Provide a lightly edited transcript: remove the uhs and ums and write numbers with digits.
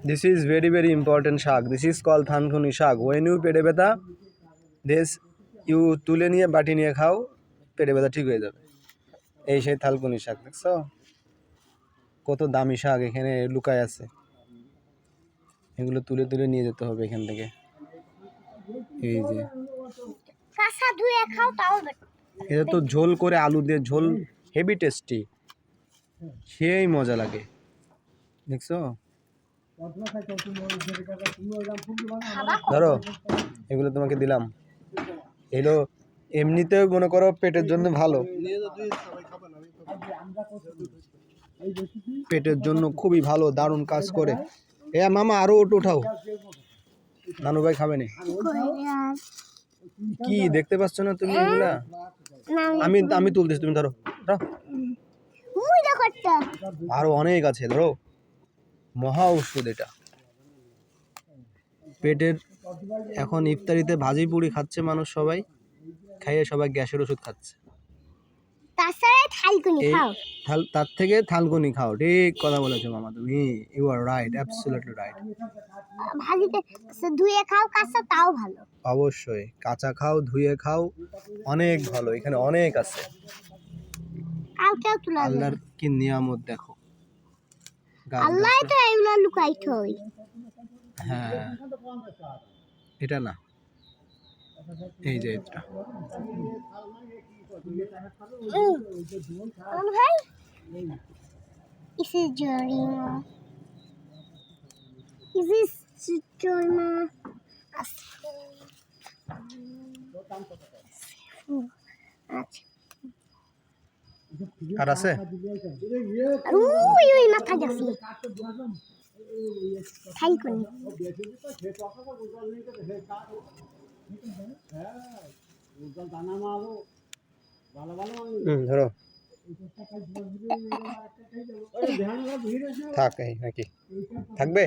This is very important শাক. This is called থানকুনি শাক. When you পেটে ব্যথা, this you তুলে নিয়ে বাটি নিয়ে খাও, পেটে ব্যথা ঠিক হয়ে যাবে। এই সেই থানকুনি শাক, দেখছো? কত দামি শাক এখানে লুকায় আছে। এগুলো তুলে তুলে নিয়ে যেতে হবে এখান থেকে। এই যে কাঁচা ধুয়ে খাও তাও এটা তো ঝোল করে আলু দিয়ে ঝোল হেভি টেস্টি, সেই মজা লাগে, দেখছো? ধরো এগুলো তোমাকে দিলাম, এগুলো এমনিতেও মনে করো পেটের জন্য ভালো, পেটের জন্য খুবই ভালো, দারুণ কাজ করে। এ মামা আরো ওটা উঠাও, নানু ভাই খাবে না। কি দেখতে পাচ্ছ না তুমি এগুলা? আমি তুলতেছি, তুমি ধরো। আরো অনেক আছে, ধরো। মহা ঔষধ এটা পেটের। এখন ইফতারিতে ভাজি পুরি খাচ্ছে মানুষ, সবাই খাইয়ে সবাই গ্যাসের ওষুধ খাচ্ছে। তার থেকে থানকুনি খাও। ঠিক কথা বলেছো মামা, তুমি you are right, absolutely right. ভাজিতে ধুয়ে খাও কাঁচা তাও ভালো। অবশ্যই কাঁচা খাও, ধুয়ে খাও, অনেক ভালো। এখানে অনেক আছে। আল্লাহর কি নিয়ামত দেখো। আল্লাহ তো এগুলো লুকাইছই। হ্যাঁ, এটা না, এই যে এটা। ভাই Is it Jorima? Is this Jorima? আর আছে? ওই মাথা গেছে। খাই কোন? ধরো থাক, নাকি থাকবে?